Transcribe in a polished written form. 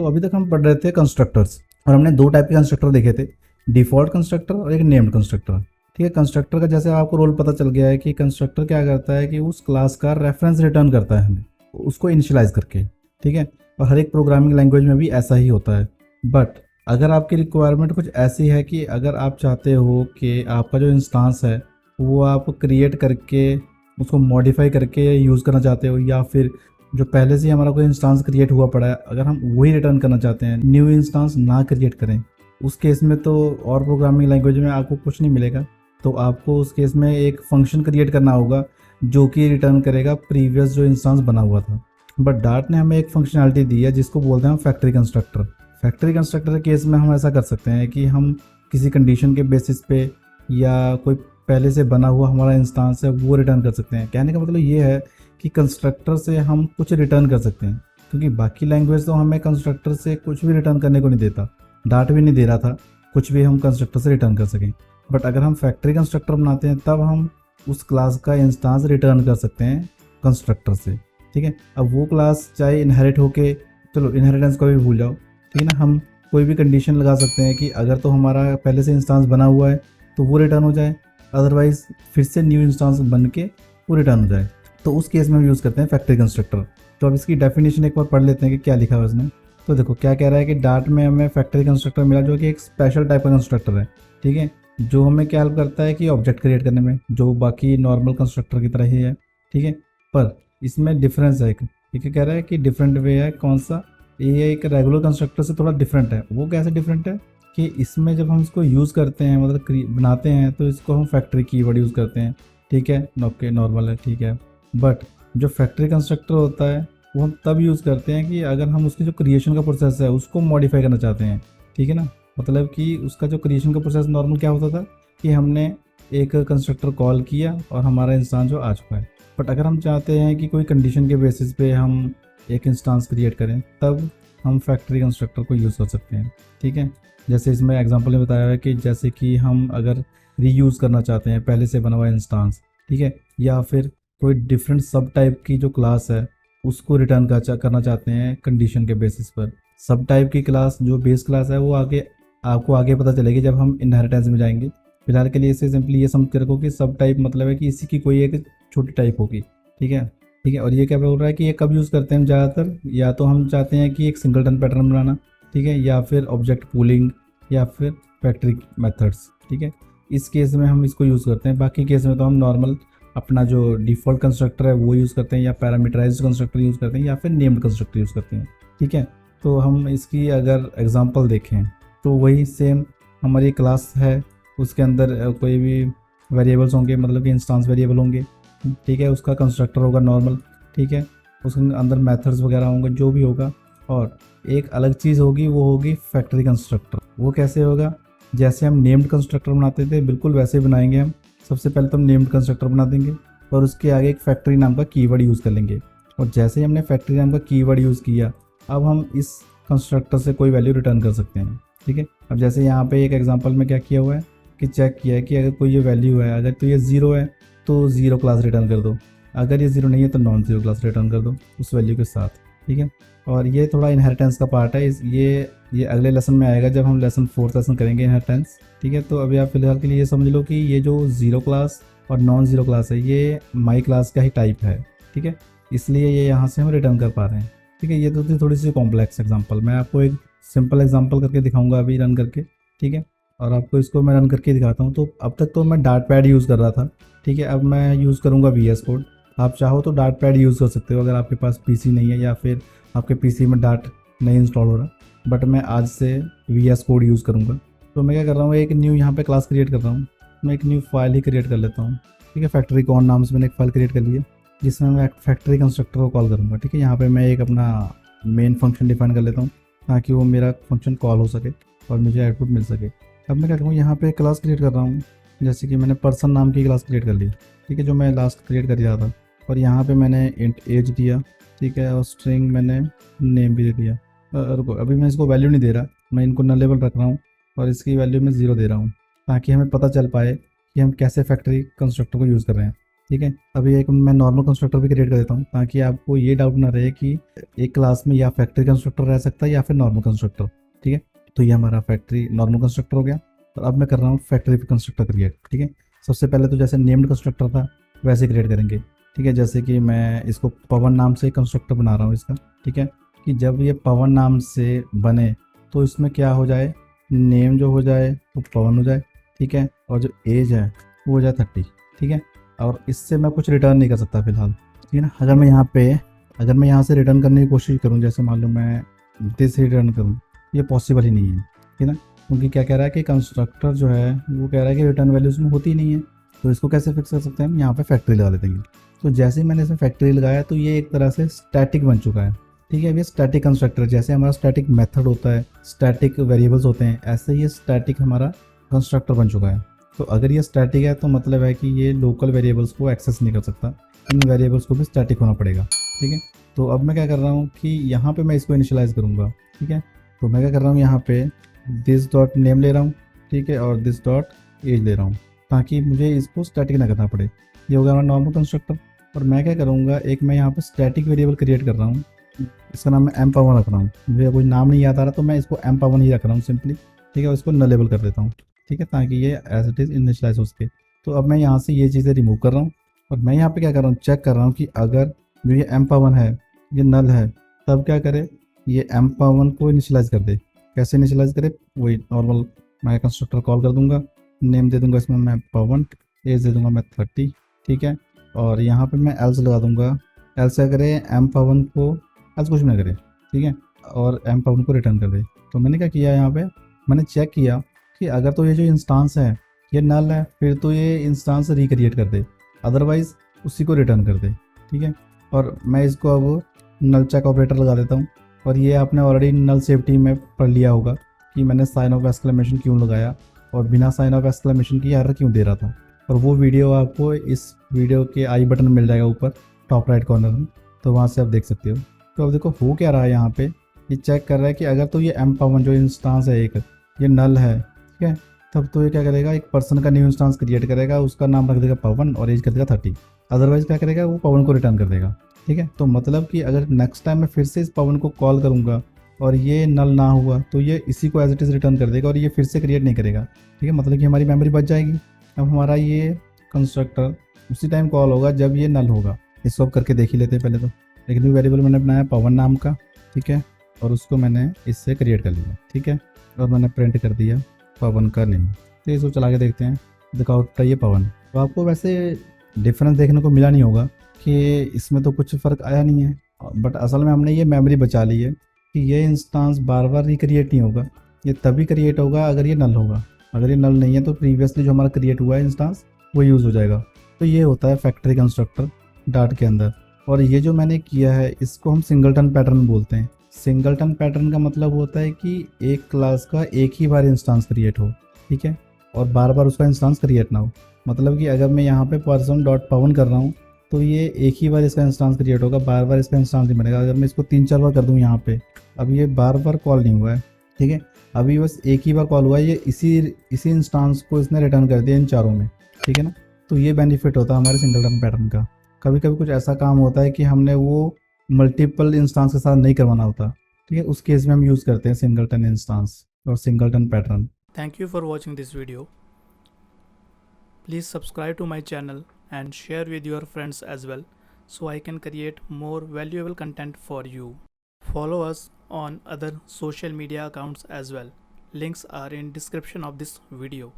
तो अभी तक हम पढ़ रहे थे कंस्ट्रक्टर्स, और हमने दो टाइप के कंस्ट्रक्टर देखे थे, डिफ़ॉल्ट कंस्ट्रक्टर और एक नेम्ड कंस्ट्रक्टर। ठीक है, कंस्ट्रक्टर का जैसे आपको रोल पता चल गया है कि कंस्ट्रक्टर क्या करता है कि उस क्लास का रेफरेंस रिटर्न करता है हमें, उसको इनिशियलाइज करके। ठीक है, और हर एक प्रोग्रामिंग लैंग्वेज में भी ऐसा ही होता है। बट अगर आपकी रिक्वायरमेंट कुछ ऐसी है कि अगर आप चाहते हो कि आपका जो इंस्टांस है वो आप क्रिएट करके उसको मॉडिफाई करके यूज़ करना चाहते हो, या फिर जो पहले से ही हमारा कोई इंस्टांस क्रिएट हुआ पड़ा है अगर हम वही रिटर्न करना चाहते हैं, न्यू इंस्टांस ना क्रिएट करें, उस केस में तो और प्रोग्रामिंग लैंग्वेज में आपको कुछ नहीं मिलेगा। तो आपको उस केस में एक फंक्शन क्रिएट करना होगा जो कि रिटर्न करेगा प्रीवियस जो इंस्टांस बना हुआ था। बट डार्ट ने हमें एक फंक्शनैलिटी दी है जिसको बोलते हैं हम फैक्ट्री कंस्ट्रक्टर। फैक्ट्री कंस्ट्रक्टर के केस में हम ऐसा कर सकते हैं कि हम किसी कंडीशन के बेसिस पे या कोई पहले से बना हुआ हमारा इंस्टांस है वो रिटर्न कर सकते हैं। कहने का मतलब ये है कि कंस्ट्रक्टर से हम कुछ रिटर्न कर सकते हैं, क्योंकि बाकी लैंग्वेज तो हमें कंस्ट्रक्टर से कुछ भी रिटर्न करने को नहीं देता, डार्ट भी नहीं दे रहा था कुछ भी हम कंस्ट्रक्टर से रिटर्न कर सकें। बट अगर हम फैक्ट्री कंस्ट्रक्टर बनाते हैं तब हम उस क्लास का इंस्टांस रिटर्न कर सकते हैं कंस्ट्रक्टर से। ठीक है, अब वो क्लास चाहे इनहेरिट होके, चलो इनहेरिटेंस को भी भूल जाओ, ठीक है ना, हम कोई भी कंडीशन लगा सकते हैं कि अगर तो हमारा पहले से इंस्टांस बना हुआ है तो वो रिटर्न हो जाए, अदरवाइज फिर से न्यू इंस्टांस बन के वो रिटर्न हो जाए। तो उस केस में हम यूज़ करते हैं फैक्ट्री कंस्ट्रक्टर। तो अब इसकी डेफिनेशन एक बार पढ़ लेते हैं कि क्या लिखा हुआ है इसमें। तो देखो क्या कह रहा है कि डार्ट में हमें फैक्ट्री कंस्ट्रक्टर मिला जो कि एक स्पेशल टाइप का कंस्ट्रक्टर है। ठीक है, जो हमें क्या हेल्प करता है कि ऑब्जेक्ट क्रिएट करने में, जो बाकी नॉर्मल कंस्ट्रक्टर की तरह ही है। ठीक है, पर इसमें डिफरेंस है, एक कह रहा है कि डिफरेंट वे है। कौन सा? ये एक रेगुलर कंस्ट्रक्टर से थोड़ा डिफरेंट है। वो कैसे डिफरेंट है कि इसमें जब हम इसको यूज़ करते हैं, मतलब बनाते हैं, तो इसको हम फैक्ट्री कीवर्ड यूज़ करते हैं। ठीक है, ओके नॉर्मल है, ठीक है। बट जो फैक्ट्री कंस्ट्रक्टर होता है वो हम तब यूज़ करते हैं कि अगर हम उसकी जो क्रिएशन का प्रोसेस है उसको मॉडिफाई करना चाहते हैं। ठीक है ना, मतलब कि उसका जो क्रिएशन का प्रोसेस नॉर्मल क्या होता था कि हमने एक कंस्ट्रक्टर कॉल किया और हमारा इंस्टांस जो आ चुका है। बट अगर हम चाहते हैं कि कोई कंडीशन के बेसिस पे हम एक इंस्टांस क्रिएट करें तब हम फैक्ट्री कंस्ट्रक्टर को यूज़ कर सकते हैं। ठीक है, जैसे इसमें एग्जांपल में बताया है कि जैसे कि हम अगर रीयूज़ करना चाहते हैं पहले से बना हुआ इंस्टांस, ठीक है, या फिर कोई डिफरेंट सब टाइप की जो क्लास है उसको रिटर्न करना चाहते हैं कंडीशन के बेसिस पर। सब टाइप की क्लास जो बेस क्लास है वो आगे आपको आगे पता चलेगी जब हम इनहेरिटेंस में जाएंगे। फिलहाल के लिए इसे सिंपली ये समझ के रखो कि सब टाइप मतलब है कि इसी की कोई एक छोटी टाइप होगी। ठीक है, ठीक है। और ये क्या बोल रहा है कि ये कब यूज़ करते हैं हम ज़्यादातर, या तो हम चाहते हैं कि एक सिंगलटन पैटर्न बनाना, ठीक है, या फिर ऑब्जेक्ट पूलिंग, या फिर फैक्ट्री मेथड्स। ठीक है, इस केस में हम इसको यूज़ करते हैं। बाकी केस में तो हम नॉर्मल अपना जो डिफ़ॉल्ट कंस्ट्रक्टर है वो यूज़ करते हैं, या पैरामीटराइज्ड कंस्ट्रक्टर यूज़ करते हैं, या फिर नेम्ड कंस्ट्रक्टर यूज़ करते हैं। ठीक है, तो हम इसकी अगर एग्जांपल देखें तो वही सेम हमारी क्लास है, उसके अंदर कोई भी वेरिएबल्स होंगे, मतलब कि इंस्टांस वेरिएबल होंगे। ठीक है, उसका कंस्ट्रक्टर होगा नॉर्मल। ठीक है, उसके अंदर मेथड्स वगैरह होंगे जो भी होगा। और एक अलग चीज़ होगी, वो होगी फैक्ट्री कंस्ट्रक्टर। वो कैसे होगा? जैसे हम नेम्ड कंस्ट्रक्टर बनाते थे बिल्कुल वैसे ही बनाएंगे हम। सबसे पहले तो हम नेम्ड कंस्ट्रक्टर बना देंगे और उसके आगे एक फैक्ट्री नाम का कीवर्ड यूज़ कर लेंगे। और जैसे ही हमने फैक्ट्री नाम का कीवर्ड यूज़ किया, अब हम इस कंस्ट्रक्टर से कोई वैल्यू रिटर्न कर सकते हैं। ठीक है, अब जैसे यहाँ पे एक एग्जांपल में क्या किया हुआ है कि चेक किया है कि अगर कोई ये वैल्यू है, अगर तो ये 0 है तो 0 क्लास रिटर्न कर दो, अगर ये 0 नहीं है तो नॉन 0 क्लास रिटर्न कर दो उस वैल्यू के साथ। ठीक है, और ये थोड़ा इनहेरिटेंस का पार्ट है। ये अगले लेसन में आएगा जब हम लेसन 4th लेसन करेंगे इनहेरिटेंस। ठीक है, तो अभी आप फिलहाल के लिए ये समझ लो कि ये जो 0 क्लास और नॉन 0 क्लास है ये माई क्लास का ही टाइप है। ठीक है, इसलिए ये यहाँ से हम रिटर्न कर पा रहे हैं। ठीक है, ये तो थी थोड़ी सी कॉम्प्लेक्स एग्जांपल। मैं आपको एक सिंपल एग्जांपल करके दिखाऊंगा अभी रन करके। ठीक है, और आपको इसको मैं रन करके दिखाता हूँ। तो अब तक तो मैं डार्ट पैड यूज़ कर रहा था। ठीक है, अब मैं यूज़ करूँगा VS कोड। आप चाहो तो डार्ट पैड यूज़ कर सकते हो अगर आपके पास PC नहीं है, या फिर आपके PC में डार्ट नहीं इंस्टॉल हो रहा। बट मैं आज से VS कोड यूज़ करूँगा। तो मैं क्या कर रहा हूँ, एक न्यू यहाँ पे क्लास क्रिएट कर रहा हूँ। मैं एक न्यू फाइल ही क्रिएट कर लेता हूँ। ठीक है, फैक्ट्री कॉन नाम से मैंने एक फाइल क्रिएट कर ली है जिसमें मैं फैक्ट्री कंस्ट्रक्टर को कॉल करूँगा। ठीक है, यहाँ पे मैं एक अपना मेन फंक्शन डिफाइन कर लेता हूँ ताकि वो मेरा फंक्शन कॉल हो सके और मुझे आउटपुट मिल सके। अब मैं क्या करूँ, यहाँ पे क्लास क्रिएट कर रहा हूँ, जैसे कि मैंने पर्सन नाम की क्लास क्रिएट कर ली। ठीक है, जो मैं लास्ट क्रिएट कर रहा था। और यहाँ पे मैंने इंट एज दिया। ठीक है, और स्ट्रिंग मैंने नेम भी दे दिया। रुको, अभी मैं इसको वैल्यू नहीं दे रहा, मैं इनको नलेबल रख रहा हूँ और इसकी वैल्यू मैं 0 दे रहा हूँ ताकि हमें पता चल पाए कि हम कैसे फैक्ट्री कंस्ट्रक्टर को यूज़ कर रहे हैं। ठीक है। अभी एक मैं नॉर्मल कंस्ट्रक्टर भी क्रिएट कर देता हूँ ताकि आपको ये डाउट ना रहे कि एक क्लास में या फैक्ट्री कंस्ट्रक्टर रह सकता है या फिर नॉर्मल कंस्ट्रक्टर। ठीक है, तो ये हमारा फैक्ट्री नॉर्मल कंस्ट्रक्टर हो गया। और अब मैं कर रहा हूँ फैक्ट्री कंस्ट्रक्टर क्रिएट। ठीक है, सबसे पहले तो जैसे नेम्ड कंस्ट्रक्टर था वैसे क्रिएट करेंगे। ठीक है, जैसे कि मैं इसको पवन नाम से कंस्ट्रक्टर बना रहा हूँ इसका। ठीक है, कि जब ये पवन नाम से बने तो इसमें क्या हो जाए, नेम जो हो जाए वो पवन हो जाए। ठीक है, और जो एज है वो हो जाए 30। ठीक है, और इससे मैं कुछ रिटर्न नहीं कर सकता फिलहाल। ठीक है ना, अगर मैं यहाँ से रिटर्न करने की कोशिश करूँ, जैसे मान लो मैं दिस रिटर्न करूँ, ये पॉसिबल ही नहीं है। ठीक है ना, क्योंकि क्या कह रहा है कि कंस्ट्रक्टर जो है वो कह रहा है कि रिटर्न वैल्यू उसमें होती ही नहीं है। तो इसको कैसे फिक्स कर सकते हैं हम, यहाँ पे फैक्ट्री लगा लेते हैं। तो जैसे ही मैंने इसमें फैक्ट्री लगाया तो ये एक तरह से स्टैटिक बन चुका है। ठीक है, अब ये स्टैटिक कंस्ट्रक्टर, जैसे हमारा स्टैटिक मेथड होता है, स्टैटिक वेरिएबल्स होते हैं, ऐसे ही ये स्टैटिक हमारा कंस्ट्रक्टर बन चुका है। तो अगर ये स्टैटिक है तो मतलब है कि ये लोकल वेरिएबल्स को एक्सेस नहीं कर सकता, इन वेरिएबल्स को भी स्टैटिक होना पड़ेगा। ठीक है, तो अब मैं क्या कर रहा हूँ कि यहाँ पे मैं इसको इनिशियलाइज करूँगा। ठीक है, तो मैं क्या कर रहा हूँ, यहाँ पे दिस डॉट नेम ले रहा हूँ। ठीक है, और दिस डॉट एज ले रहा हूँ ताकि मुझे इसको स्टैटिक ना करना पड़े। ये हो गया हमारा नॉर्मल कंस्ट्रक्टर। और मैं क्या करूँगा, एक मैं यहाँ पे स्टैटिक वेरिएबल क्रिएट कर रहा हूँ, इसका नाम मैं एम पावन रख रहा हूँ। मुझे कोई नाम नहीं याद आ रहा तो मैं इसको एम पावन ही रख रहा हूँ सिंपली। ठीक है, और इसको नलेबल कर देता हूँ। ठीक है, ताकि ये एज इट इज़ इनिशियलाइज हो सके। तो अब मैं यहाँ से ये चीज़ें रिमूव कर रहा हूँ और मैं यहाँ पे क्या कर रहा हूँ, चेक कर रहा हूँ कि अगर जो ये एम पावन है ये नल है तब क्या करे, ये एम पावन को इनिशियलाइज कर दे। कैसे इनिशियलाइज करे, वही नॉर्मल मैं कंस्ट्रक्टर कॉल कर दूंगा, नेम दे दूंगा इसमें मैं पावन, एज दे दूंगा मैं 30। ठीक है, और यहाँ पे मैं एल्स लगा दूंगा। एल्स क्या करे, एम पावन को एल्स कुछ ना करे। ठीक है, और एम पावन को रिटर्न कर दे। तो मैंने क्या किया, यहाँ पे मैंने चेक किया कि अगर तो ये जो इंस्टांस है ये नल है फिर तो ये इंस्टांस रिक्रिएट कर दे, अदरवाइज उसी को रिटर्न कर दे। ठीक है, और मैं इसको अब नल चेक ऑपरेटर लगा देता हूँ। और ये आपने ऑलरेडी नल सेफ्टी में पढ़ लिया होगा कि मैंने साइन ऑफ एक्सक्लेमेशन क्यों लगाया और बिना साइन ऑफ एक्सक्लेमेशन की एरर क्यों दे रहा था। और वो वीडियो आपको इस वीडियो के आई बटन मिल जाएगा ऊपर टॉप राइट कॉर्नर में, तो वहाँ से आप देख सकते हो। तो अब देखो हो क्या रहा है, यहाँ पे ये चेक कर रहा है कि अगर तो ये एम पावन जो इंस्टांस है एक ये नल है। ठीक है, तब तो ये क्या करेगा, एक पर्सन का न्यू इंस्टांस क्रिएट करेगा, उसका नाम रख देगा पवन और एज कर देगा 30। अदरवाइज क्या करेगा, वो पवन को रिटर्न कर देगा। ठीक है, तो मतलब कि अगर नेक्स्ट टाइम मैं फिर से इस पवन को कॉल करूँगा और ये नल ना हुआ तो ये इसी को एज इट इज़ रिटर्न कर देगा और ये फिर से क्रिएट नहीं करेगा। ठीक है, मतलब कि हमारी मेमोरी बच जाएगी। अब हमारा ये कंस्ट्रक्टर उसी टाइम कॉल होगा जब ये नल होगा। इसको करके देख ही लेते हैं पहले तो। एक न्यू वेरिएबल मैंने बनाया पवन नाम का। ठीक है, और उसको मैंने इससे क्रिएट कर लिया। ठीक है, और मैंने प्रिंट कर दिया पवन का नेम। तो इसको चला के देखते हैं, देखो आउटपुट है ये पवन। तो आपको वैसे डिफरेंस देखने को मिला नहीं होगा कि इसमें तो कुछ फ़र्क आया नहीं है, बट असल में हमने ये मेमोरी बचा ली है कि ये इंस्टांस बार बार रिक्रिएट नहीं होगा, ये तभी क्रिएट होगा अगर ये नल होगा। अगर ये नल नहीं है तो प्रीवियसली जो हमारा क्रिएट हुआ है इंस्टांस वो यूज़ हो जाएगा। तो ये होता है फैक्ट्री कंस्ट्रक्टर डार्ट के अंदर। और ये जो मैंने किया है इसको हम सिंगलटन पैटर्न बोलते हैं। सिंगलटन पैटर्न का मतलब होता है कि एक क्लास का एक ही बार इंस्टांस क्रिएट हो। ठीक है, और बार बार उसका इंस्टांस क्रिएट ना हो। मतलब कि अगर मैं यहाँ पे पर्सन डॉट पवन कर रहा हूँ तो ये एक ही बार इसका इंस्टांस क्रिएट होगा, बार बार इसका इंस्टांस नहीं बनेगा। अगर मैं इसको 3-4 बार कर दूँ यहाँ पे, अब ये बार बार कॉल नहीं हुआ है। ठीक है, अभी बस एक ही बार कॉल हुआ है, ये इसी इंस्टांस को इसने रिटर्न कर दिया इन चारों में। ठीक है ना, तो ये बेनिफिट होता है हमारे सिंगलटन पैटर्न का। कभी कभी कुछ ऐसा काम होता है कि हमने वो मल्टीपल इंस्टांस के साथ नहीं करवाना होता। ठीक है, उस केस में हम यूज़ करते हैं सिंगलटन इंस्टांस और singleton pattern. Thank you for watching this video. Please subscribe to my channel and share with your friends as well so I can create more valuable content for you. Follow us on other social media accounts as well. Links are in description of this video.